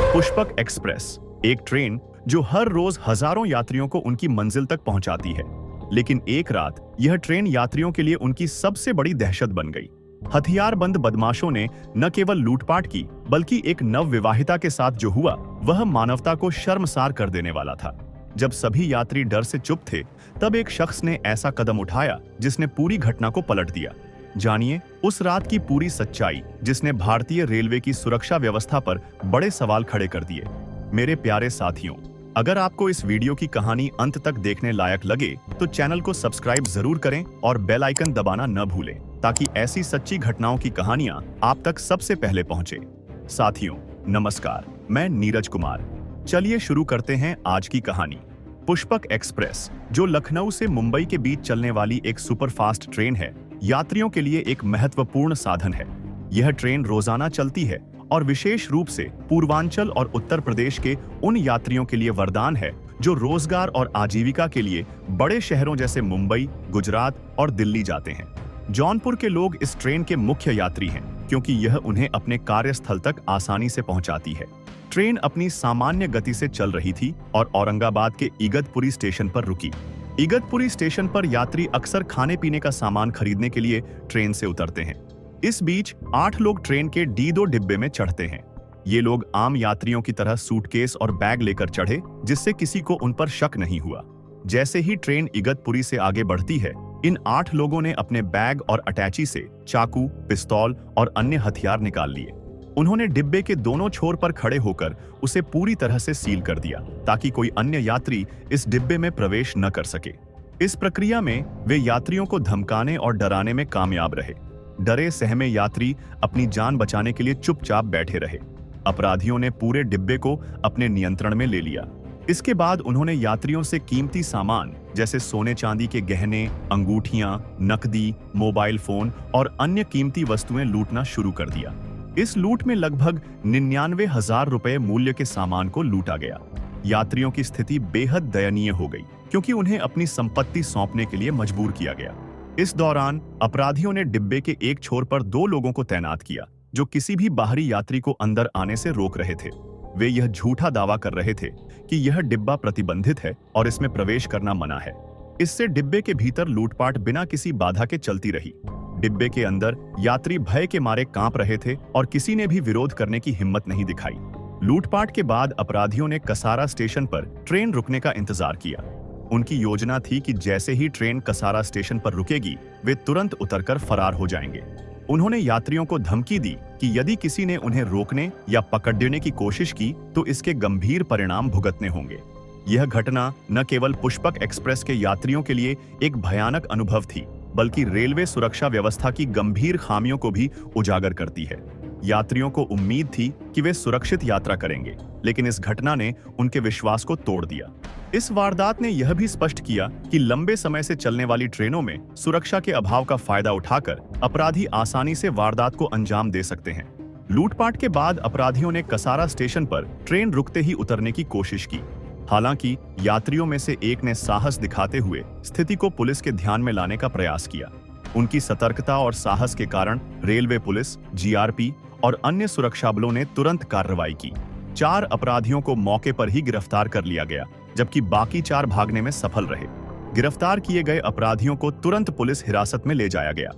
Pushpak express एक train जो हर रोज हजारों यात्रियों को उनकी मंजिल तक पहुंचाती है। लेकिन एक रात यह ट्रेन यात्रियों के लिए उनकी सबसे बड़ी दहशत बन गई। हथियारबंद बदमाशों ने न केवल लूटपाट की बल्कि एक नवविवाहिता के साथ जो हुआ वह मानवता को शर्मसार कर देने वाला था। जब सभी यात्री डर से चुप थे, तब एक शख्स ने ऐसा कदम उठाया जिसने पूरी घटना को पलट दिया। जानिए उस रात की पूरी सच्चाई जिसने भारतीय रेलवे की सुरक्षा व्यवस्था पर बड़े सवाल खड़े कर दिए। मेरे प्यारे साथियों, अगर आपको इस वीडियो की कहानी अंत तक देखने लायक लगे तो चैनल को सब्सक्राइब जरूर करें और बेल आइकन दबाना न भूलें ताकि ऐसी सच्ची घटनाओं की कहानियां आप तक सबसे पहले पहुंचे। साथियों नमस्कार, मैं नीरज कुमार। चलिए शुरू करते हैं आज की कहानी। पुष्पक एक्सप्रेस, जो लखनऊ से मुंबई के बीच चलने वाली एक सुपरफास्ट ट्रेन है, यात्रियों के लिए एक महत्वपूर्ण साधन है। यह ट्रेन रोजाना चलती है और विशेष रूप से पूर्वांचल और उत्तर प्रदेश के उन यात्रियों के लिए वरदान है जो रोजगार और आजीविका के लिए बड़े शहरों जैसे मुंबई, गुजरात और दिल्ली जाते हैं। जौनपुर के लोग इस ट्रेन के मुख्य यात्री हैं क्योंकि यह उन्हें अपने कार्यस्थल तक आसानी से पहुंचाती है। ट्रेन अपनी सामान्य गति से चल रही थी और औरंगाबाद के इगतपुरी स्टेशन पर रुकी। इगतपुरी स्टेशन पर यात्री अक्सर खाने पीने का सामान खरीदने के लिए ट्रेन से उतरते हैं। इस बीच 8 लोग ट्रेन के D2 डिब्बे में चढ़ते हैं। ये लोग आम यात्रियों की तरह सूटकेस और बैग लेकर चढ़े, जिससे किसी को उन पर शक नहीं हुआ। जैसे ही ट्रेन इगतपुरी से आगे बढ़ती है, इन 8 लोगों ने अपने बैग और अटैची से चाकू, पिस्तौल और अन्य हथियार निकाल लिए। उन्होंने डिब्बे के दोनों छोर पर खड़े होकर उसे पूरी तरह से सील कर दिया ताकि कोई अन्य यात्री इस डिब्बे में प्रवेश न कर सके। इस प्रक्रिया में वे यात्रियों को धमकाने और डराने में कामयाब रहे। डरे सहमे यात्री अपनी जान बचाने के लिए चुपचाप बैठे रहे। अपराधियों ने पूरे डिब्बे को अपने नियंत्रण में ले लिया। इसके बाद उन्होंने यात्रियों से कीमती सामान जैसे सोने चांदी के गहने, अंगूठियां, नकदी, मोबाइल फोन और अन्य कीमती वस्तुएं लूटना शुरू कर दिया। इस लूट में लगभग 99,000 रुपए मूल्य के सामान को लूटा गया। यात्रियों की स्थिति बेहद दयनीय हो गई क्योंकि उन्हें अपनी संपत्ति सौंपने के लिए मजबूर किया गया। इस दौरान अपराधियों ने डिब्बे के एक छोर पर 2 लोगों को तैनात किया जो किसी भी बाहरी यात्री को अंदर आने से रोक रहे थे। वे यह झूठा दावा कर रहे थे कि यह डिब्बा प्रतिबंधित है और इसमें प्रवेश करना मना है। इससे डिब्बे के भीतर लूटपाट बिना किसी बाधा के चलती रही। डिब्बे के अंदर यात्री भय के मारे कांप रहे थे और किसी ने भी विरोध करने की हिम्मत नहीं दिखाई। लूटपाट के बाद अपराधियों ने कसारा स्टेशन पर ट्रेन रुकने का इंतजार किया। उनकी योजना थी कि जैसे ही ट्रेन कसारा स्टेशन पर रुकेगी, वे तुरंत उतरकर फरार हो जाएंगे। उन्होंने यात्रियों को धमकी दी कि यदि किसी ने उन्हें रोकने या पकड़ने की कोशिश की तो इसके गंभीर परिणाम भुगतने होंगे। यह घटना न केवल पुष्पक एक्सप्रेस के यात्रियों के लिए एक भयानक अनुभव थी, बल्कि रेलवे सुरक्षा व्यवस्था की गंभीर खामियों को भी उजागर करती है। यात्रियों को उम्मीद थी कि वे सुरक्षित यात्रा करेंगे, लेकिन इस घटना ने उनके विश्वास को तोड़ दिया। इस वारदात ने यह भी स्पष्ट किया कि लंबे समय से चलने वाली ट्रेनों में सुरक्षा के अभाव का फायदा उठाकर अपराधी आसानी से वारदात को अंजाम दे सकते हैं। लूटपाट के बाद अपराधियों ने कसारा स्टेशन पर ट्रेन रुकते ही उतरने की कोशिश की। हालांकि यात्रियों में से एक ने साहस दिखाते हुए स्थिति को पुलिस के ध्यान में लाने का प्रयास किया। उनकी सतर्कता और साहस के कारण रेलवे पुलिस, GRP और अन्य सुरक्षा बलों ने तुरंत कार्रवाई की। 4 अपराधियों को मौके पर ही गिरफ्तार कर लिया गया, जबकि बाकी 4 भागने में सफल रहे। गिरफ्तार किए गए अपराधियों को तुरंत पुलिस हिरासत में ले जाया गया।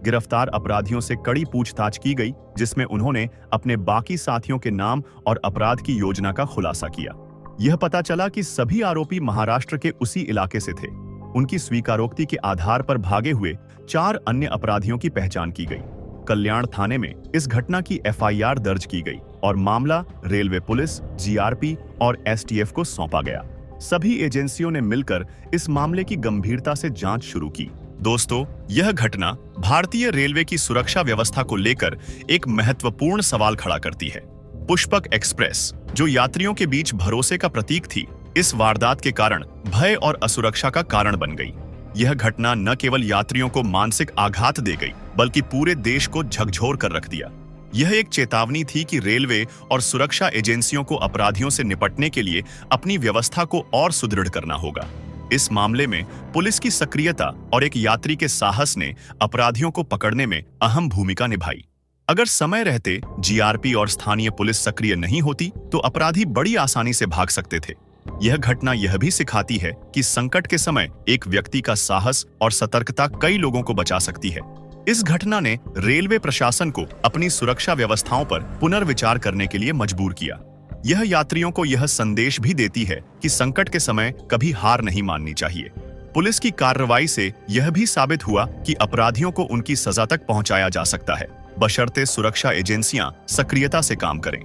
गिरफ्तार अपराधियों से कड़ी पूछताछ की गई, जिसमें उन्होंने अपने बाकी साथियों के नाम और अपराध की योजना का खुलासा किया। यह पता चला कि सभी आरोपी महाराष्ट्र के उसी इलाके से थे। उनकी स्वीकारोक्ति के आधार पर भागे हुए 4 अन्य अपराधियों की पहचान की गई। कल्याण थाने में इस घटना की FIR दर्ज की गई और मामला रेलवे पुलिस, GRP और STF को सौंपा गया। सभी एजेंसियों ने मिलकर इस मामले की गंभीरता से जांच शुरू की। दोस्तों, यह घटना भारतीय रेलवे की सुरक्षा व्यवस्था को लेकर एक महत्वपूर्ण सवाल खड़ा करती है। पुष्पक एक्सप्रेस, जो यात्रियों के बीच भरोसे का प्रतीक थी, इस वारदात के कारण भय और असुरक्षा का कारण बन गई। यह घटना न केवल यात्रियों को मानसिक आघात दे गई, बल्कि पूरे देश को झकझोर कर रख दिया। यह एक चेतावनी थी कि रेलवे और सुरक्षा एजेंसियों को अपराधियों से निपटने के लिए अपनी व्यवस्था को और सुदृढ़ करना होगा। इस मामले में पुलिस की सक्रियता और एक यात्री के साहस ने अपराधियों को पकड़ने में अहम भूमिका निभाई। अगर समय रहते जीआरपी और स्थानीय पुलिस सक्रिय नहीं होती तो अपराधी बड़ी आसानी से भाग सकते थे। यह घटना यह भी सिखाती है कि संकट के समय एक व्यक्ति का साहस और सतर्कता कई लोगों को बचा सकती है। इस घटना ने रेलवे प्रशासन को अपनी सुरक्षा व्यवस्थाओं पर पुनर्विचार करने के लिए मजबूर किया। यह यात्रियों को यह संदेश भी देती है कि संकट के समय कभी हार नहीं माननी चाहिए। पुलिस की कार्रवाई से यह भी साबित हुआ कि अपराधियों को उनकी सजा तक पहुंचाया जा सकता है, बशर्ते सुरक्षा एजेंसियां सक्रियता से काम करें।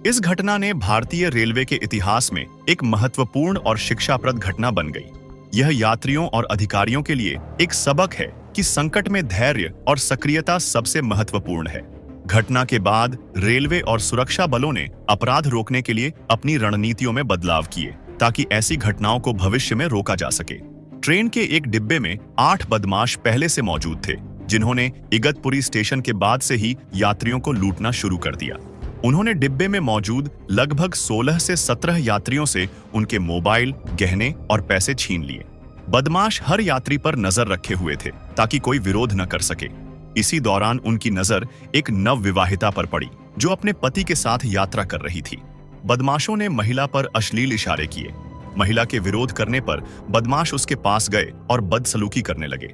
इस घटना ने भारतीय रेलवे के इतिहास में एक महत्वपूर्ण और शिक्षाप्रद घटना बन गई। यह यात्रियों और अधिकारियों के लिए एक सबक है कि संकट में धैर्य और सक्रियता सबसे महत्वपूर्ण है। घटना के बाद रेलवे और सुरक्षा बलों ने अपराध रोकने के लिए अपनी रणनीतियों में बदलाव किए ताकि ऐसी घटनाओं को भविष्य में रोका जा सके। ट्रेन के एक डिब्बे में 8 बदमाश पहले से मौजूद थे, जिन्होंने इगतपुरी स्टेशन के बाद से ही यात्रियों को लूटना शुरू कर दिया। उन्होंने डिब्बे में मौजूद लगभग 16 से 17 यात्रियों से उनके मोबाइल, गहने और पैसे छीन लिए। बदमाश हर यात्री पर नजर रखे हुए थे ताकि कोई विरोध न कर सके। इसी दौरान उनकी नजर एक नवविवाहिता पर पड़ी जो अपने पति के साथ यात्रा कर रही थी। बदमाशों ने महिला पर अश्लील इशारे किए। महिला के विरोध करने पर बदमाश उसके पास गए और बदसलूकी करने लगे।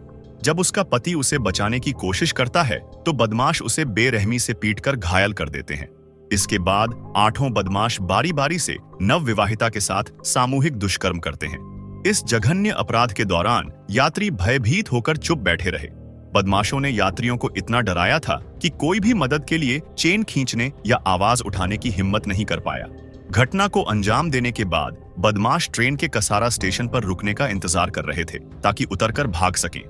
जब उसका पति उसे बचाने की कोशिश करता है तो बदमाश उसे बेरहमी से पीटकर घायल कर देते हैं। इसके बाद 8 बदमाश बारी बारी से नवविवाहिता के साथ सामूहिक दुष्कर्म करते हैं। इस जघन्य अपराध के दौरान यात्री भयभीत होकर चुप बैठे रहे। बदमाशों ने यात्रियों को इतना डराया था कि कोई भी मदद के लिए चेन खींचने या आवाज उठाने की हिम्मत नहीं कर पाया। घटना को अंजाम देने के बाद बदमाश ट्रेन के कसारा स्टेशन पर रुकने का इंतजार कर रहे थे ताकि उतरकर भाग सकें।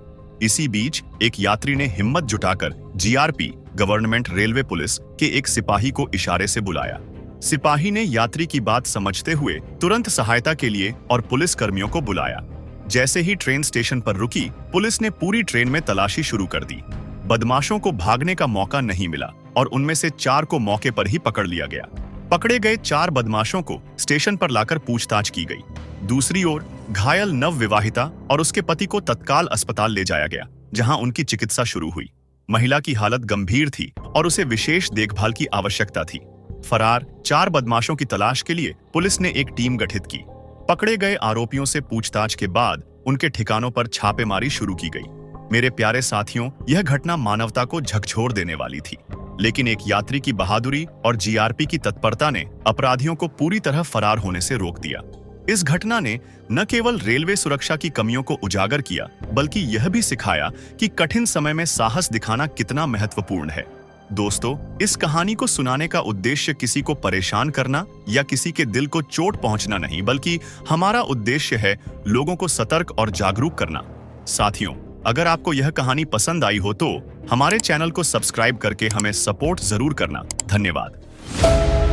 इसी बीच एक यात्री ने हिम्मत जुटाकर जीआरपी गवर्नमेंट रेलवे पुलिस के एक सिपाही को इशारे से बुलाया। सिपाही ने यात्री की बात समझते हुए तुरंत सहायता के लिए और पुलिस कर्मियों को बुलाया। जैसे ही ट्रेन स्टेशन पर रुकी, पुलिस ने पूरी ट्रेन में तलाशी शुरू कर दी। बदमाशों को भागने का मौका नहीं मिला और उनमें से 4 को मौके पर ही पकड़ लिया गया। पकड़े गए 4 बदमाशों को स्टेशन पर लाकर पूछताछ की गई। दूसरी ओर घायल नवविवाहिता और उसके पति को तत्काल अस्पताल ले जाया गया, जहां उनकी चिकित्सा शुरू हुई। महिला की हालत गंभीर थी और उसे विशेष देखभाल की आवश्यकता थी। फरार 4 बदमाशों की तलाश के लिए पुलिस ने एक टीम गठित की। पकड़े गए आरोपियों से पूछताछ के बाद उनके ठिकानों पर छापेमारी शुरू की गई। मेरे प्यारे साथियों, यह घटना मानवता को झकझोर देने वाली थी, लेकिन एक यात्री की बहादुरी और जीआरपी की तत्परता ने अपराधियों को पूरी तरह फरार होने से रोक दिया। इस घटना ने न केवल रेलवे सुरक्षा की कमियों को उजागर किया, बल्कि यह भी सिखाया कि कठिन समय में साहस दिखाना कितना महत्वपूर्ण है। दोस्तों, इस कहानी को सुनाने का उद्देश्य किसी को परेशान करना या किसी के दिल को चोट पहुंचना नहीं, बल्कि हमारा उद्देश्य है लोगों को सतर्क और जागरूक करना। साथियों, अगर आपको यह कहानी पसंद आई हो तो हमारे चैनल को सब्सक्राइब करके हमें सपोर्ट जरूर करना। धन्यवाद।